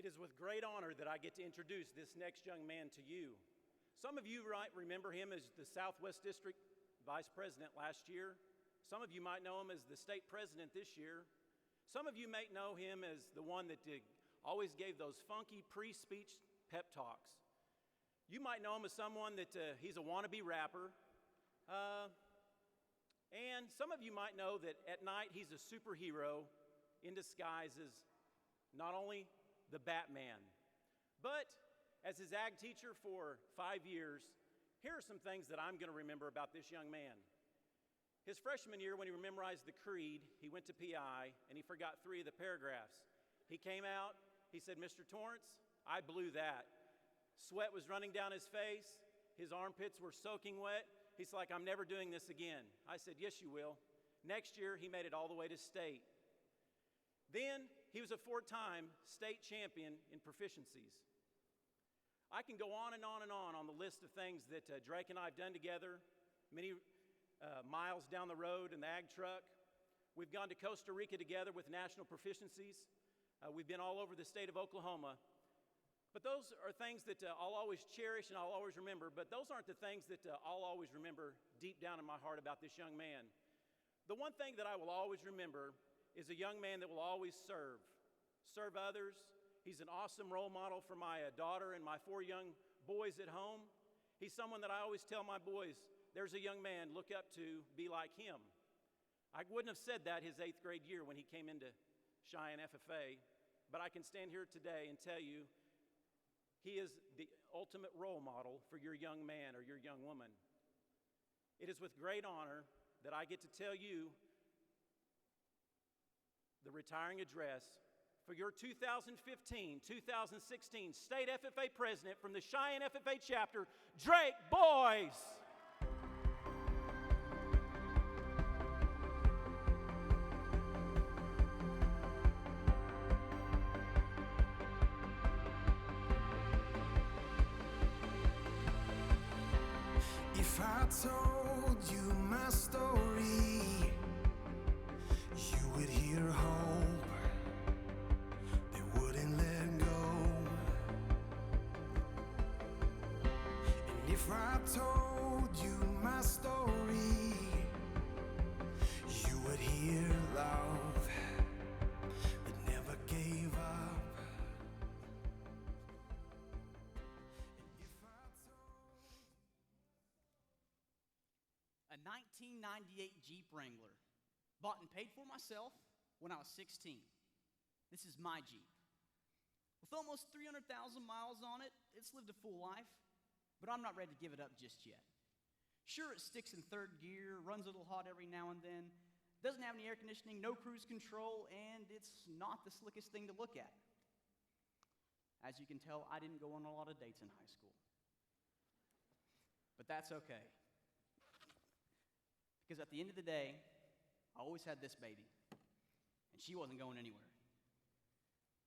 It is with great honor that I get to introduce this next young man to you. Some of you might remember him as the Southwest District Vice President last year. Some of you might know him as the state president this year. Some of you may know him as the one that always gave those funky pre-speech pep talks. You might know him as someone that he's a wannabe rapper. And some of you might know that at night he's a superhero in disguise as not only the Batman, but as his ag teacher for 5 years, here are some things that I'm going to remember about this young man. His freshman year, when he memorized the creed, he went to PI and he forgot 3 of the paragraphs. He came out, he said, "Mr. Torrance, I blew that." Sweat was running down his face. His armpits were soaking wet. He's like, "I'm never doing this again." I said, "Yes, you will." Next year, he made it all the way to state. Then he was a 4-time state champion in proficiencies. I can go on and on and on the list of things that Drake and I have done together, many miles down the road in the ag truck. We've gone to Costa Rica together with national proficiencies. We've been all over the state of Oklahoma. But those are things that I'll always cherish and I'll always remember, but those aren't the things that I'll always remember deep down in my heart about this young man. The one thing that I will always remember is a young man that will always serve others. He's an awesome role model for my daughter and my 4 young boys at home. He's someone that I always tell my boys, there's a young man, look up to, be like him. I wouldn't have said that his 8th grade year when he came into Cheyenne FFA, but I can stand here today and tell you he is the ultimate role model for your young man or your young woman. It is with great honor that I get to tell you the retiring address for your 2015-2016 State FFA President from the Cheyenne FFA Chapter, Drake Boyce. If I told you my story, you would hear hope that wouldn't let go. And if I told you my story, you would hear love that never gave up. A 1998 Jeep Wrangler, bought and paid for myself when I was 16. This is my Jeep. With almost 300,000 miles on it, it's lived a full life, but I'm not ready to give it up just yet. Sure, it sticks in 3rd gear, runs a little hot every now and then, doesn't have any air conditioning, no cruise control, and it's not the slickest thing to look at. As you can tell, I didn't go on a lot of dates in high school. But that's okay. Because at the end of the day, I always had this baby, and she wasn't going anywhere.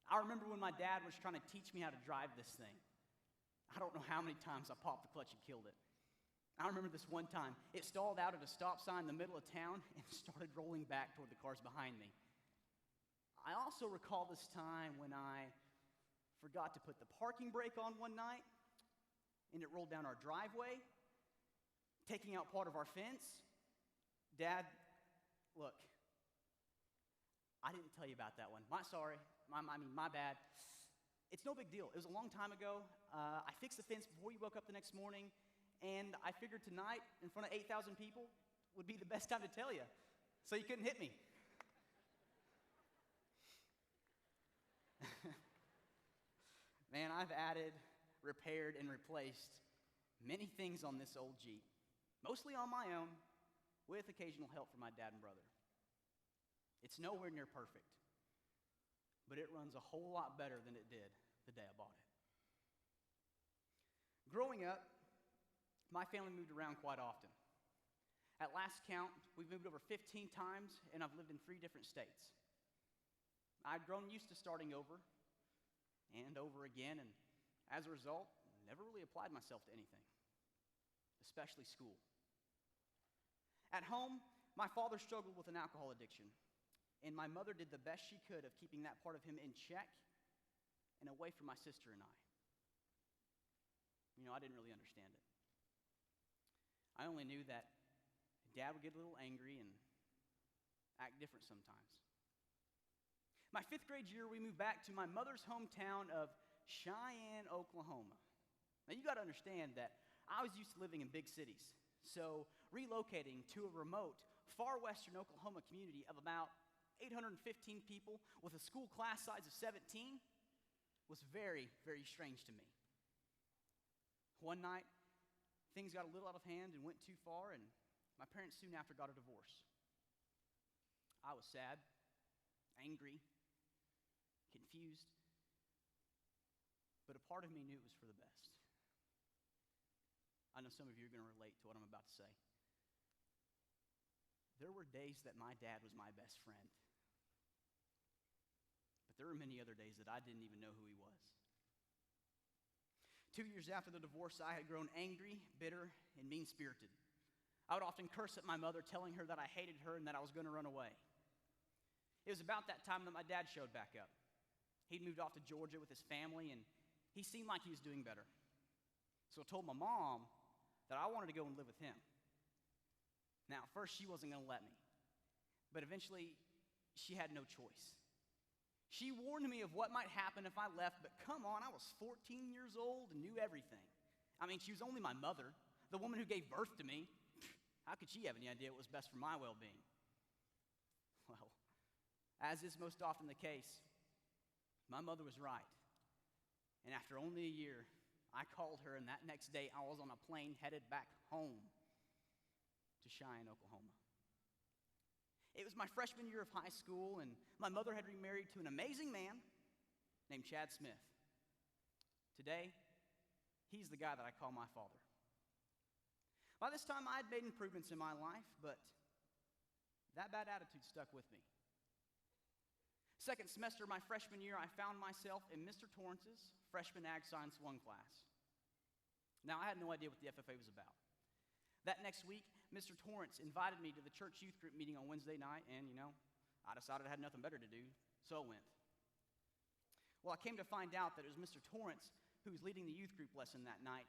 I remember when my dad was trying to teach me how to drive this thing. I don't know how many times I popped the clutch and killed it. I remember this one time, it stalled out at a stop sign in the middle of town and started rolling back toward the cars behind me. I also recall this time when I forgot to put the parking brake on one night, and it rolled down our driveway, taking out part of our fence. Dad, look, I didn't tell you about that one. My bad. It's no big deal. It was a long time ago. I fixed the fence before you woke up the next morning, and I figured tonight, in front of 8,000 people, would be the best time to tell you, so you couldn't hit me. Man, I've added, repaired, and replaced many things on this old Jeep, mostly on my own, with occasional help from my dad and brother. It's nowhere near perfect, but it runs a whole lot better than it did the day I bought it. Growing up, my family moved around quite often. At last count, we've moved over 15 times, and I've lived in 3 different states. I'd grown used to starting over and over again, and as a result, never really applied myself to anything, especially school. At home, my father struggled with an alcohol addiction, and my mother did the best she could of keeping that part of him in check and away from my sister and I. I didn't really understand it. I only knew that Dad would get a little angry and act different sometimes. My 5th grade year, we moved back to my mother's hometown of Cheyenne, Oklahoma. Now, you got to understand that I was used to living in big cities, so relocating to a remote, far western Oklahoma community of about 815 people with a school class size of 17 was very, very strange to me. One night, things got a little out of hand and went too far, and my parents soon after got a divorce. I was sad, angry, confused, but a part of me knew it was for the best. I know some of you are going to relate to what I'm about to say. There were days that my dad was my best friend, but there were many other days that I didn't even know who he was. 2 years after the divorce, I had grown angry, bitter, and mean-spirited. I would often curse at my mother, telling her that I hated her and that I was going to run away. It was about that time that my dad showed back up. He'd moved off to Georgia with his family, and he seemed like he was doing better. So I told my mom that I wanted to go and live with him. Now, at first, she wasn't going to let me, but eventually, she had no choice. She warned me of what might happen if I left, but come on, I was 14 years old and knew everything. I mean, she was only my mother, the woman who gave birth to me. How could she have any idea what was best for my well-being? Well, as is most often the case, my mother was right. And after only a year, I called her, and that next day I was on a plane headed back home to Cheyenne, Oklahoma. It was my freshman year of high school, and my mother had remarried to an amazing man named Chad Smith. Today, he's the guy that I call my father. By this time, I had made improvements in my life, but that bad attitude stuck with me. Second semester of my freshman year, I found myself in Mr. Torrance's freshman Ag Science 1 class. Now, I had no idea what the FFA was about. That next week, Mr. Torrance invited me to the church youth group meeting on Wednesday night, and, I decided I had nothing better to do, so I went. Well, I came to find out that it was Mr. Torrance who was leading the youth group lesson that night,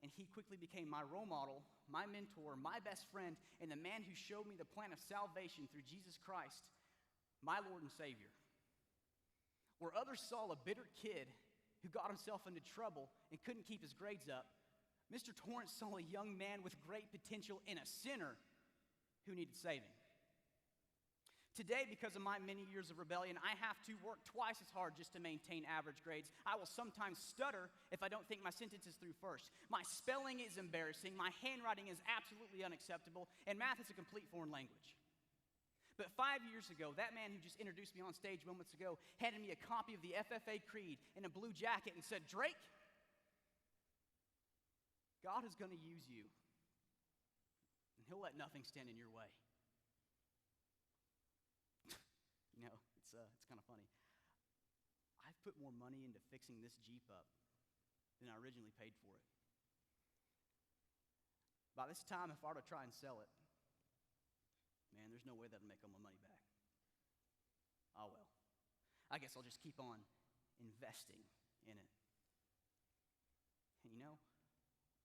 and he quickly became my role model, my mentor, my best friend, and the man who showed me the plan of salvation through Jesus Christ, my Lord and Savior. Where others saw a bitter kid who got himself into trouble and couldn't keep his grades up, Mr. Torrance saw a young man with great potential in a sinner who needed saving. Today, because of my many years of rebellion, I have to work twice as hard just to maintain average grades. I will sometimes stutter if I don't think my sentence is through first. My spelling is embarrassing, my handwriting is absolutely unacceptable, and math is a complete foreign language. But 5 years ago, that man who just introduced me on stage moments ago handed me a copy of the FFA Creed in a blue jacket and said, "Drake, God is going to use you, and he'll let nothing stand in your way." It's kind of funny. I've put more money into fixing this Jeep up than I originally paid for it. By this time, if I were to try and sell it, man, there's no way that'll make all my money back. Oh well. I guess I'll just keep on investing in it. And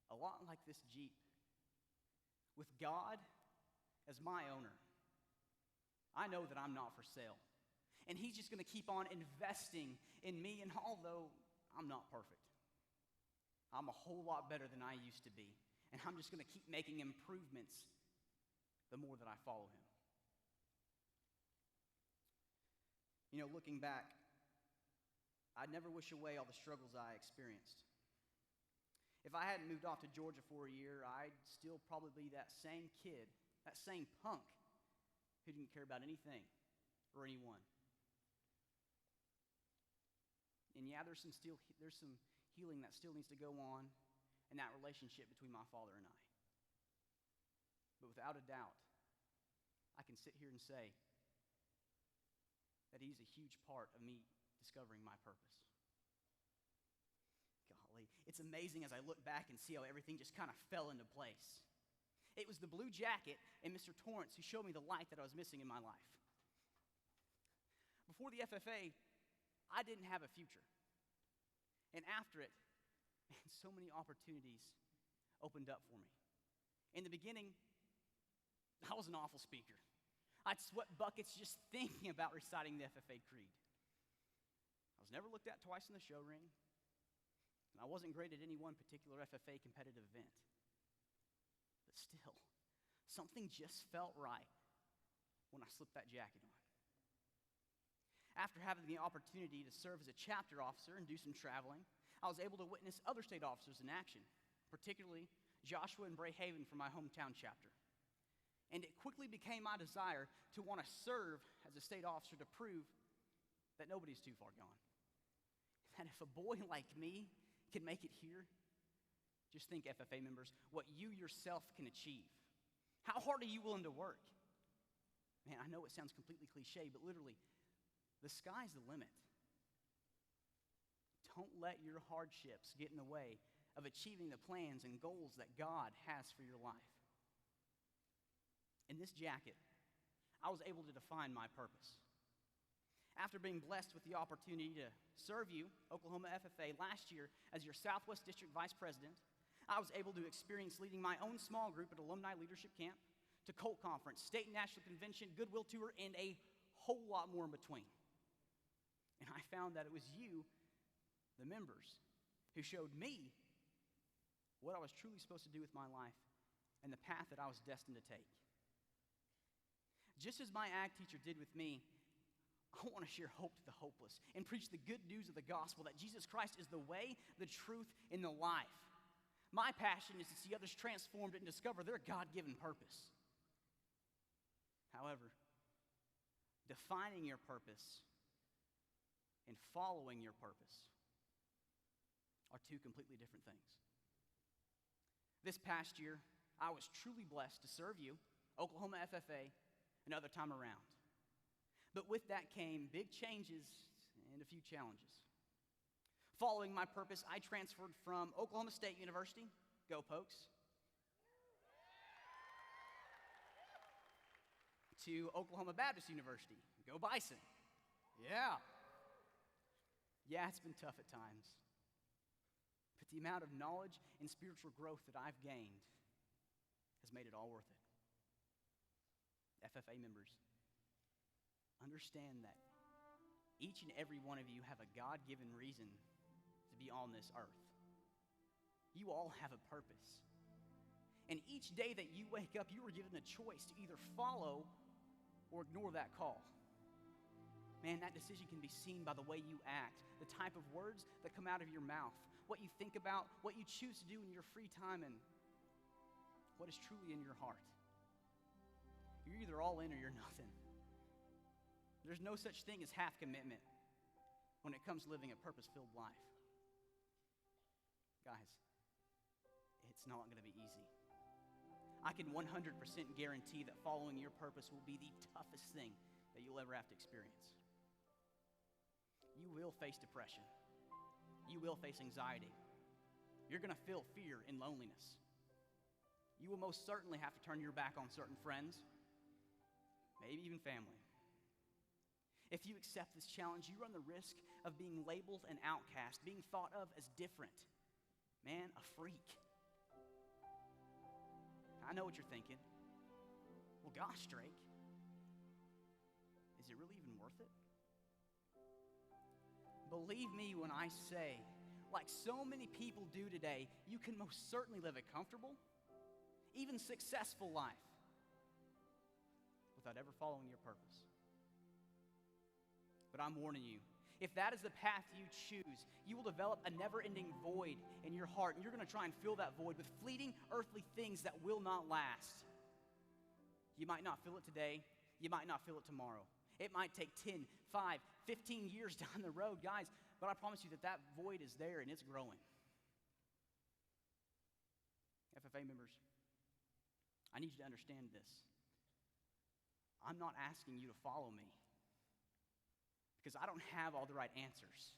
a lot like this Jeep, with God as my owner, I know that I'm not for sale. And he's just going to keep on investing in me, and although I'm not perfect, I'm a whole lot better than I used to be. And I'm just going to keep making improvements the more that I follow him. Looking back, I'd never wish away all the struggles I experienced. If I hadn't moved off to Georgia for a year, I'd still probably be that same kid, that same punk who didn't care about anything or anyone. And yeah, there's some healing that still needs to go on in that relationship between my father and I. But without a doubt, I can sit here and say that he's a huge part of me discovering my purpose. Golly, it's amazing as I look back and see how everything just kind of fell into place. It was the blue jacket and Mr. Torrance who showed me the light that I was missing in my life. Before the FFA, I didn't have a future. And after it, man, so many opportunities opened up for me. In the beginning, I was an awful speaker. I'd sweat buckets just thinking about reciting the FFA Creed. I was never looked at twice in the show ring, and I wasn't great at any one particular FFA competitive event. But still, something just felt right when I slipped that jacket on. After having the opportunity to serve as a chapter officer and do some traveling, I was able to witness other state officers in action, particularly Joshua and Bray Haven from my hometown chapter. And it quickly became my desire to want to serve as a state officer to prove that nobody's too far gone. That if a boy like me can make it here, just think, FFA members, what you yourself can achieve. How hard are you willing to work? Man, I know it sounds completely cliche, but literally, the sky's the limit. Don't let your hardships get in the way of achieving the plans and goals that God has for your life. In this jacket, I was able to define my purpose. After being blessed with the opportunity to serve you, Oklahoma FFA, last year as your Southwest District Vice President, I was able to experience leading my own small group at Alumni Leadership Camp, to Colt Conference, State and National Convention, Goodwill Tour, and a whole lot more in between. And I found that it was you, the members, who showed me what I was truly supposed to do with my life and the path that I was destined to take. Just as my ag teacher did with me, I want to share hope to the hopeless and preach the good news of the gospel that Jesus Christ is the way, the truth, and the life. My passion is to see others transformed and discover their God-given purpose. However, defining your purpose and following your purpose are two completely different things. This past year, I was truly blessed to serve you, Oklahoma FFA, another time around. But with that came big changes and a few challenges. Following my purpose, I transferred from Oklahoma State University, go Pokes, to Oklahoma Baptist University, go Bison. Yeah, it's been tough at times. But the amount of knowledge and spiritual growth that I've gained has made it all worth it. FFA members, understand that each and every one of you have a God-given reason to be on this earth. You all have a purpose. And each day that you wake up, you are given a choice to either follow or ignore that call. Man, that decision can be seen by the way you act, the type of words that come out of your mouth, what you think about, what you choose to do in your free time, and what is truly in your heart. You're either all in or you're nothing. There's no such thing as half commitment when it comes to living a purpose-filled life. Guys, it's not going to be easy. I can 100% guarantee that following your purpose will be the toughest thing that you'll ever have to experience. You will face depression. You will face anxiety. You're going to feel fear and loneliness. You will most certainly have to turn your back on certain friends, maybe even family. If you accept this challenge, you run the risk of being labeled an outcast, being thought of as different. Man, a freak. I know what you're thinking. Well, gosh, Drake, is it really even worth it? Believe me when I say, like so many people do today, you can most certainly live a comfortable, even successful life without ever following your purpose. But I'm warning you, if that is the path you choose, you will develop a never-ending void in your heart, and you're going to try and fill that void with fleeting earthly things that will not last. You might not feel it today. You might not feel it tomorrow. It might take 10, 5, 15 years down the road, guys, but I promise you that that void is there and it's growing. FFA members, I need you to understand this. I'm not asking you to follow me because I don't have all the right answers.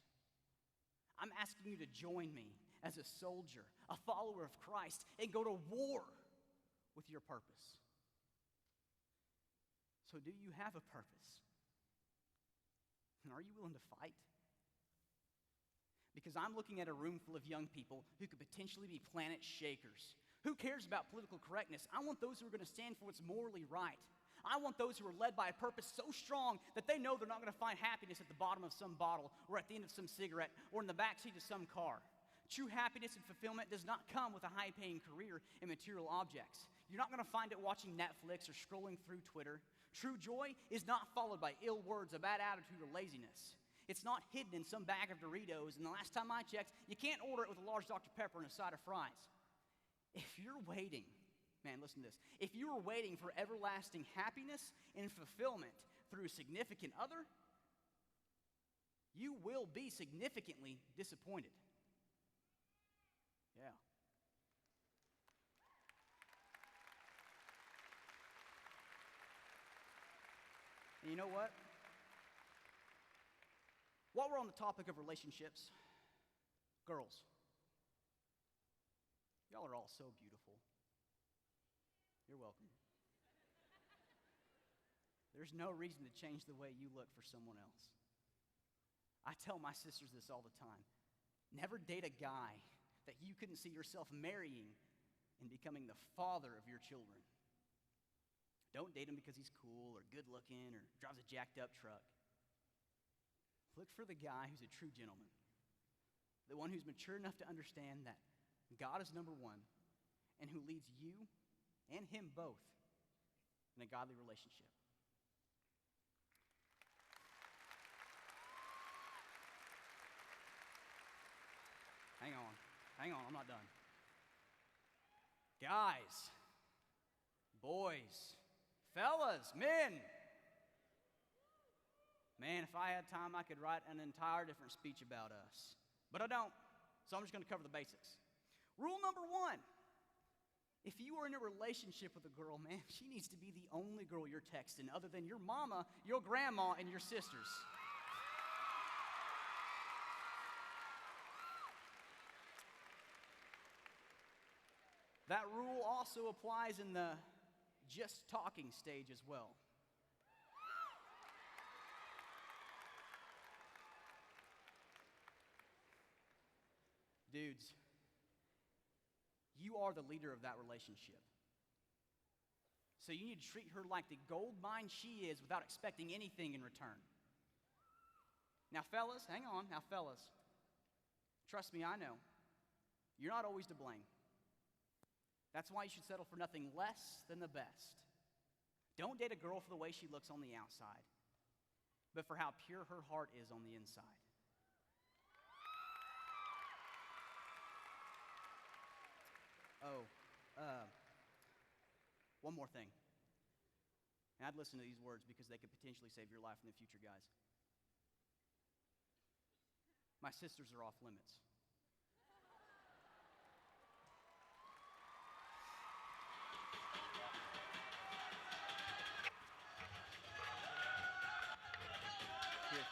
I'm asking you to join me as a soldier, a follower of Christ, and go to war with your purpose. So do you have a purpose? And are you willing to fight? Because I'm looking at a room full of young people who could potentially be planet shakers. Who cares about political correctness? I want those who are going to stand for what's morally right. I want those who are led by a purpose so strong that they know they're not going to find happiness at the bottom of some bottle or at the end of some cigarette or in the backseat of some car. True happiness and fulfillment does not come with a high-paying career and material objects. You're not going to find it watching Netflix or scrolling through Twitter. True joy is not followed by ill words, a bad attitude, or laziness. It's not hidden in some bag of Doritos, and the last time I checked, you can't order it with a large Dr. Pepper and a side of fries. If you're waiting, man, listen to this. If you are waiting for everlasting happiness and fulfillment through a significant other, you will be significantly disappointed. Yeah. And you know what? While we're on the topic of relationships, girls, y'all are all so beautiful. You're welcome. There's no reason to change the way you look for someone else. I tell my sisters this all the time. Never date a guy that you couldn't see yourself marrying and becoming the father of your children. Don't date him because he's cool or good looking or drives a jacked up truck. Look for the guy who's a true gentleman, the one who's mature enough to understand that God is number one and who leads you and him both in a godly relationship. Hang on, I'm not done. Guys, boys, fellas, men. Man, if I had time, I could write an entire different speech about us. But I don't, so I'm just going to cover the basics. Rule number 1. If you are in a relationship with a girl, man, she needs to be the only girl you're texting other than your mama, your grandma, and your sisters. That rule also applies in the just talking stage as well. Dudes, you are the leader of that relationship. So you need to treat her like the gold mine she is without expecting anything in return. Now, fellas, hang on. Now, fellas, trust me, I know. You're not always to blame. That's why you should settle for nothing less than the best. Don't date a girl for the way she looks on the outside, but for how pure her heart is on the inside. One more thing. And I'd listen to these words because they could potentially save your life in the future, guys. My sisters are off limits. Here.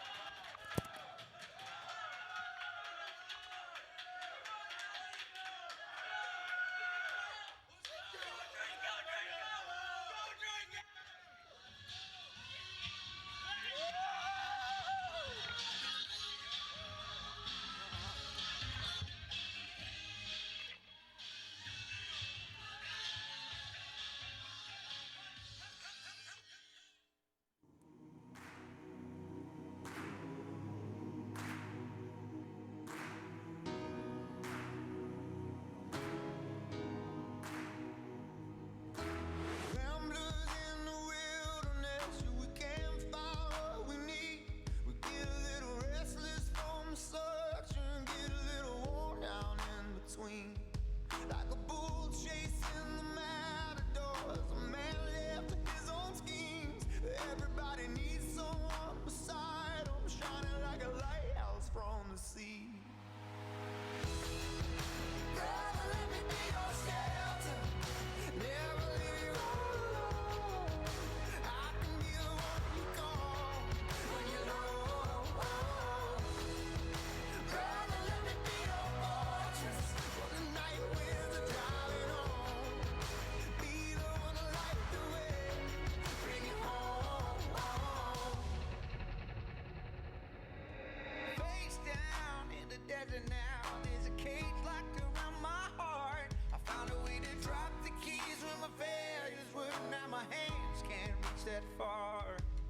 set far.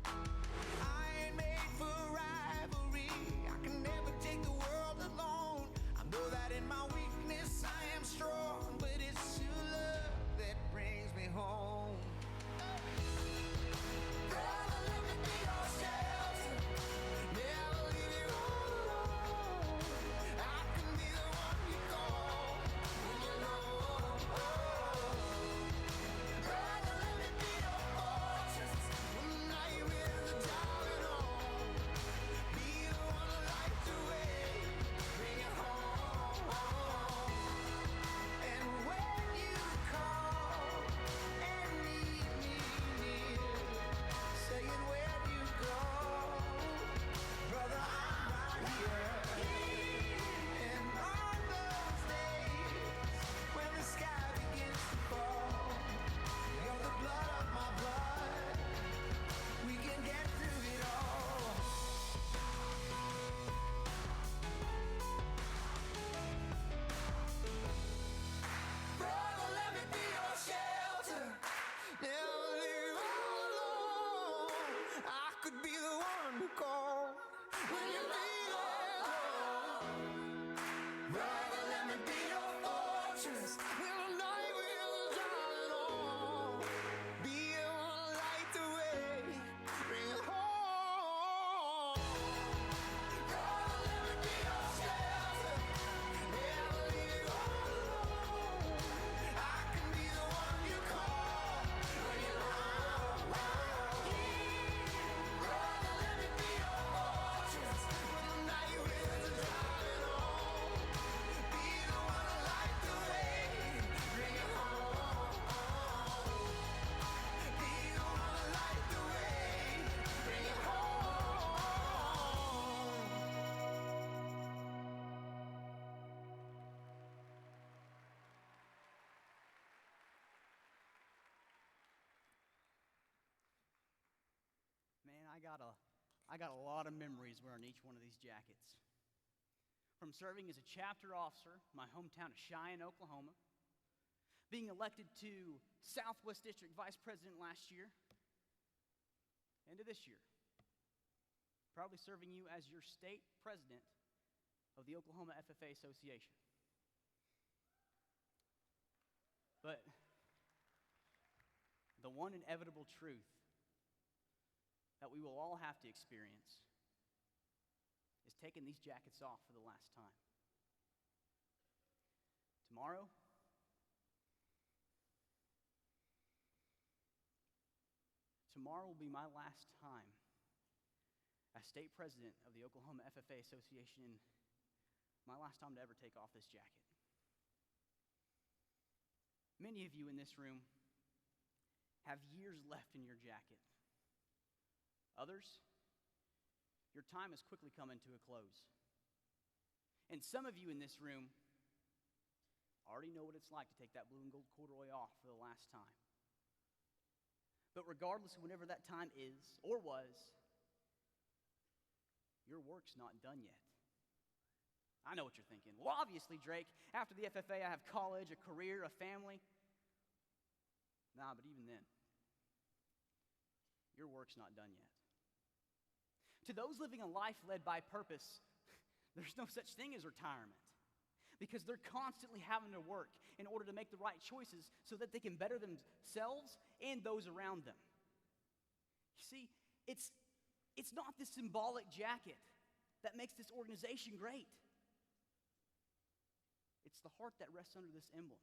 I ain't made for rivalry. I can never take the world alone. I know that in my weakness I am strong, but it's your love that brings me home. Brother, let me be your shelter. Never leave you all alone. I can be the one you call when you're alone. Brother, let me be your fortress when the night winds are driving on. Be the one to light the way, bring it home. And when you call and need me near, saying where you go, brother, I'm right here. And on those days when the sky begins to fall, you're the blood of my blood. We can get through it all. Brother, let me be your shelter. Never leave you all alone. I could be the one to call when you feel alone. Brother, let me be your fortress when the night winds are driving on. Be the one to light the way, bring it home. Brother, let me be your shelter. Never leave you all alone. I can be the one you call when you're alone. Brother, let me be your fortress when the night winds are driving on. Be the one to light the way, bring it home. Be the one to light the way, bring it home. Man, I got a lot of memories wearing each one of these jackets. From serving as a chapter officer in my hometown of Cheyenne, Oklahoma, being elected to Southwest District Vice President last year, and to this year, proudly serving you as your state president of the Oklahoma FFA Association. But the one inevitable truth that we will all have to experience is taking these jackets off for the last time. Tomorrow will be my last time as state president of the Oklahoma FFA Association, and my last time to ever take off this jacket. Many of you in this room have years left in your jacket. Others, your time is quickly coming to a close. And some of you in this room already know what it's like to take that blue and gold corduroy off for the last time. But regardless of whenever that time is or was, your work's not done yet. I know what you're thinking. Well, obviously, Drake, after the FFA, I have college, a career, a family. Nah, but even then, your work's not done yet. To those living a life led by purpose, there's no such thing as retirement, because they're constantly having to work in order to make the right choices so that they can better themselves and those around them. You see, it's not this symbolic jacket that makes this organization great. It's the heart that rests under this emblem.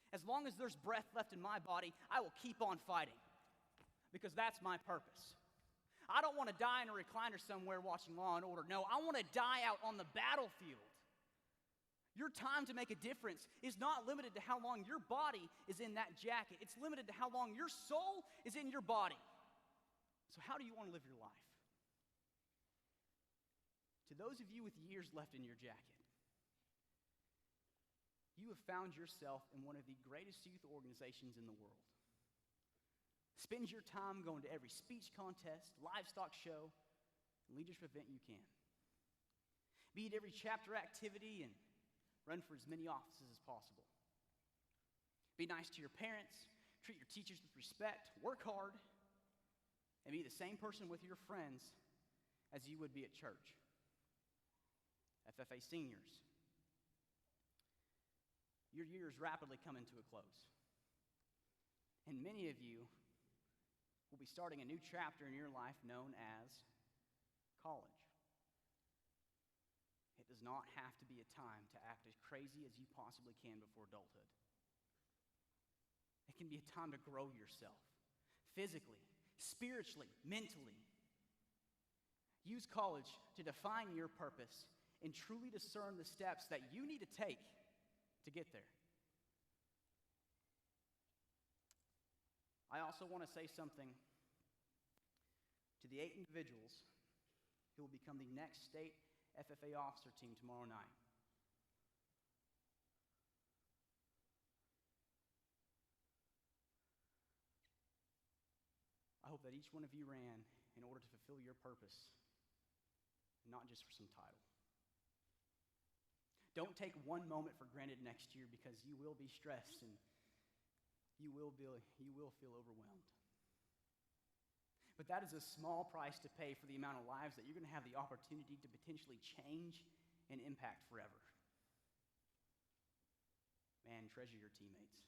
As long as there's breath left in my body, I will keep on fighting, because that's my purpose. I don't want to die in a recliner somewhere watching Law and Order. No, I want to die out on the battlefield. Your time to make a difference is not limited to how long your body is in that jacket. It's limited to how long your soul is in your body. So how do you want to live your life? To those of you with years left in your jacket, you have found yourself in one of the greatest youth organizations in the world. Spend your time going to every speech contest, livestock show, and leadership event you can. Be at every chapter activity and run for as many offices as possible. Be nice to your parents, treat your teachers with respect, work hard, and be the same person with your friends as you would be at church. FFA seniors, your year is rapidly coming to a close. And many of you will be starting a new chapter in your life known as college. It does not have to be a time to act as crazy as you possibly can before adulthood. It can be a time to grow yourself physically, spiritually, mentally. Use college to define your purpose and truly discern the steps that you need to take to get there. I also want to say something to the 8 individuals who will become the next state FFA officer team tomorrow night. I hope that each one of you ran in order to fulfill your purpose, not just for some title. Don't take one moment for granted next year, because you will be stressed and you will feel overwhelmed. But that is a small price to pay for the amount of lives that you're going to have the opportunity to potentially change and impact forever. Man, treasure your teammates.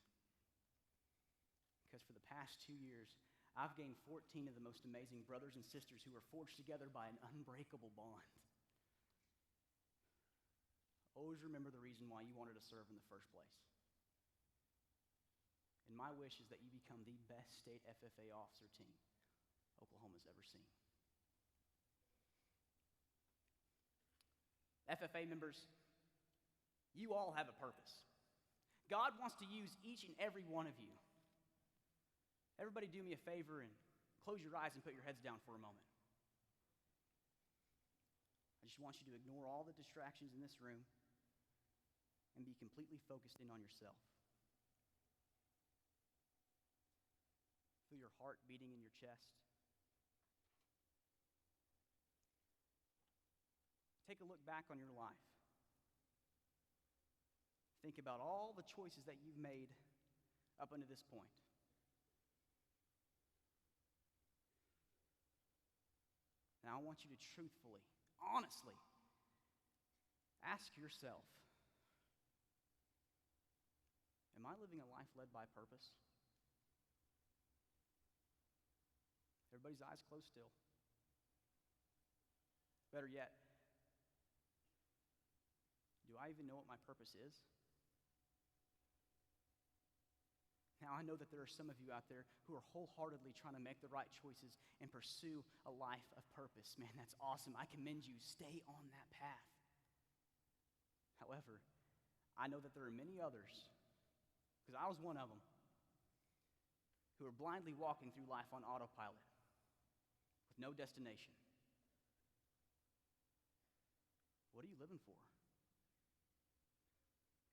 Because for the past 2 years, I've gained 14 of the most amazing brothers and sisters who are forged together by an unbreakable bond. Always remember the reason why you wanted to serve in the first place. And my wish is that you become the best state FFA officer team Oklahoma's ever seen. FFA members, you all have a purpose. God wants to use each and every one of you. Everybody do me a favor and close your eyes and put your heads down for a moment. I just want you to ignore all the distractions in this room and be completely focused in on yourself. Feel your heart beating in your chest. Take a look back on your life. Think about all the choices that you've made up until this point. Now I want you to truthfully, honestly, ask yourself, am I living a life led by purpose? Everybody's eyes closed still. Better yet, do I even know what my purpose is? Now, I know that there are some of you out there who are wholeheartedly trying to make the right choices and pursue a life of purpose. Man, that's awesome. I commend you. Stay on that path. However, I know that there are many others, because I was one of them, who are blindly walking through life on autopilot with no destination. What are you living for?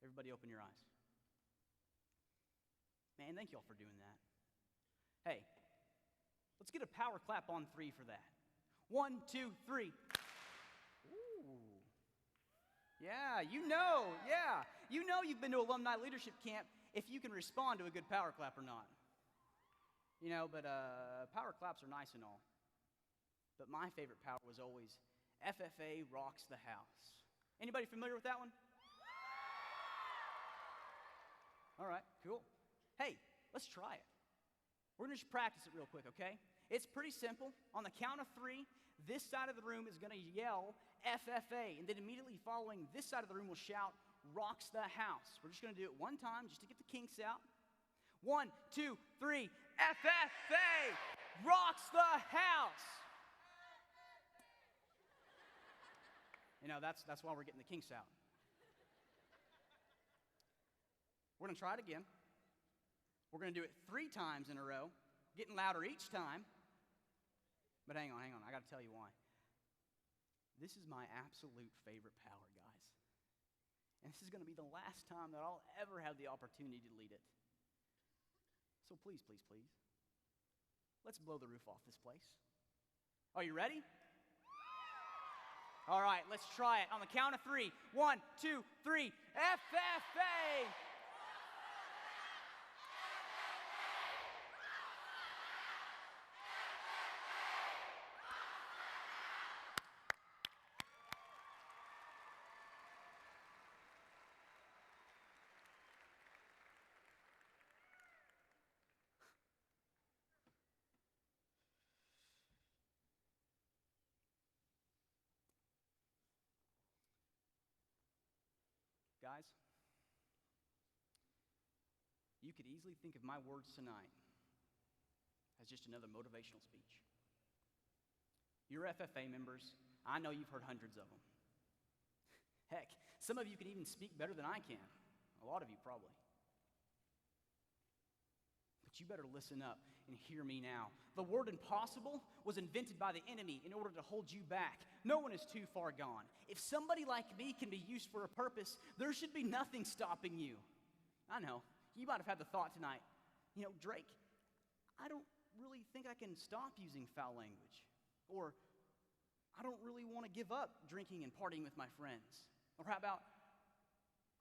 Everybody open your eyes. Man, thank y'all for doing that. Hey, let's get a power clap on 3 for that. 1, 2, 3. Ooh. Yeah, you know you've been to alumni leadership camp if you can respond to a good power clap or not. You know, but power claps are nice and all. But my favorite power was always FFA rocks the house. Anybody familiar with that one? All right, cool. Hey, let's try it. We're going to just practice it real quick, okay? It's pretty simple. On the count of 3, this side of the room is going to yell FFA, and then immediately following, this side of the room will shout rocks the house. We're just going to do it one time just to get the kinks out. 1, 2, 3, FFA rocks the house. You know, that's why we're getting the kinks out. We're going to try it again. We're going to do it 3 times in a row, getting louder each time. But hang on. I got to tell you why. This is my absolute favorite power, guys. And this is going to be the last time that I'll ever have the opportunity to lead it. So please, let's blow the roof off this place. Are you ready? All right, let's try it. On the count of 3. 1, 2, 3. FFA! you could easily think of my words tonight as just another motivational speech. You're FFA members. I know you've heard hundreds of them. Heck, some of you can even speak better than I can. A lot of you probably. But you better listen up and hear me now. The word impossible was invented by the enemy in order to hold you back. No one is too far gone. If somebody like me can be used for a purpose, there should be nothing stopping you. I know, you might have had the thought tonight, Drake, I don't really think I can stop using foul language. Or, I don't really want to give up drinking and partying with my friends. Or how about,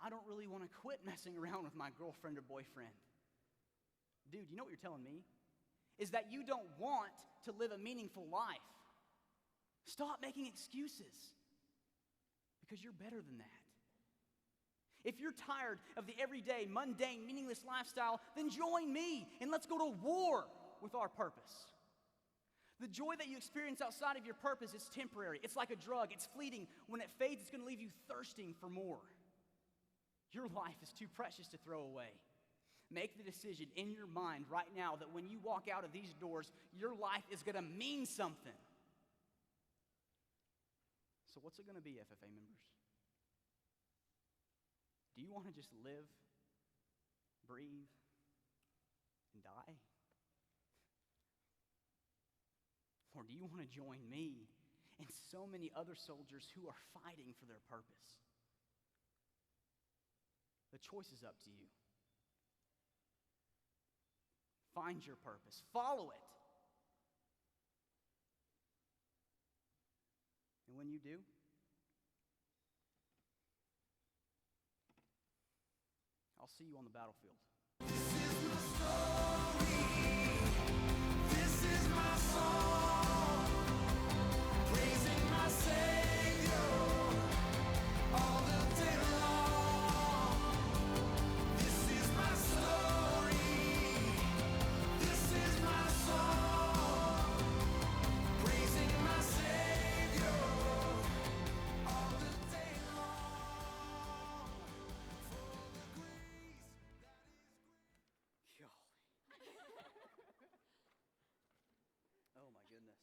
I don't really want to quit messing around with my girlfriend or boyfriend. Dude, you know what you're telling me? Is that you don't want to live a meaningful life. Stop making excuses. Because you're better than that. If you're tired of the everyday, mundane, meaningless lifestyle, then join me and let's go to war with our purpose. The joy that you experience outside of your purpose is temporary. It's like a drug. It's fleeting. When it fades, it's going to leave you thirsting for more. Your life is too precious to throw away. Make the decision in your mind right now that when you walk out of these doors, your life is going to mean something. So what's it going to be, FFA members? Do you want to just live, breathe, and die? Or do you want to join me and so many other soldiers who are fighting for their purpose? The choice is up to you. Find your purpose. Follow it. And when you do, I'll see you on the battlefield. This is my story. This is my song. Praising my Savior all the day long. This is my story. This is my song. Praising my Savior all the day long. For the grace that is great. Oh my goodness.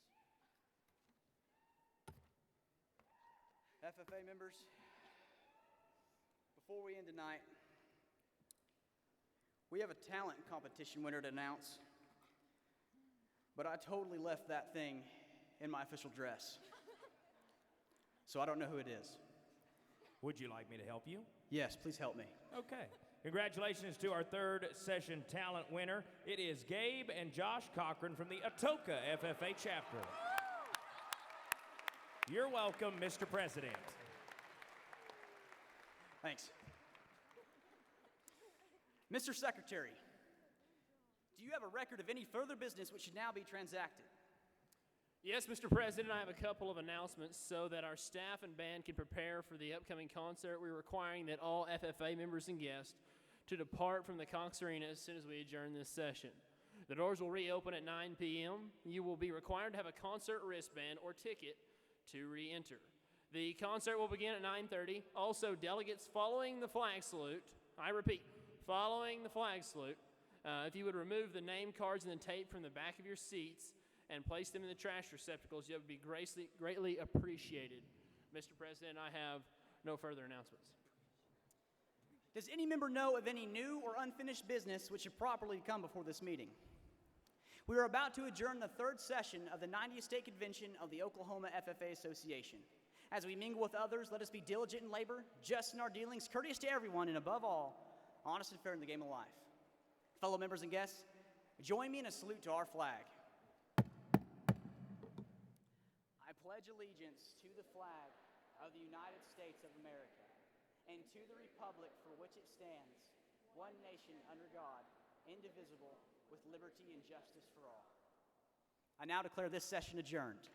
FFA members, before we end tonight, we have a talent competition winner to announce, but I totally left that thing in my official dress. So I don't know who it is. Would you like me to help you? Yes, please help me. Okay. Congratulations to our third session talent winner. It is Gabe and Josh Cochran from the Atoka FFA chapter. You're welcome, Mr. President. Thanks. Mr. Secretary, do you have a record of any further business which should now be transacted? Yes, Mr. President, I have a couple of announcements so that our staff and band can prepare for the upcoming concert. We're requiring that all FFA members and guests to depart from the Cox Arena as soon as we adjourn this session. The doors will reopen at 9 p.m. You will be required to have a concert wristband or ticket to re-enter. The concert will begin at 9:30. Also, delegates following the flag salute, I repeat, following the flag salute, if you would remove the name cards and the tape from the back of your seats and place them in the trash receptacles, you would be greatly appreciated. Mr. President, I have no further announcements. Does any member know of any new or unfinished business which should properly come before this meeting? We are about to adjourn the third session of the 90th State Convention of the Oklahoma FFA Association. As we mingle with others, let us be diligent in labor, just in our dealings, courteous to everyone, and above all, honest and fair in the game of life. Fellow members and guests, join me in a salute to our flag. I pledge allegiance to the flag of the United States of America and to the republic for which it stands, one nation under God, indivisible, with liberty and justice for all. I now declare this session adjourned.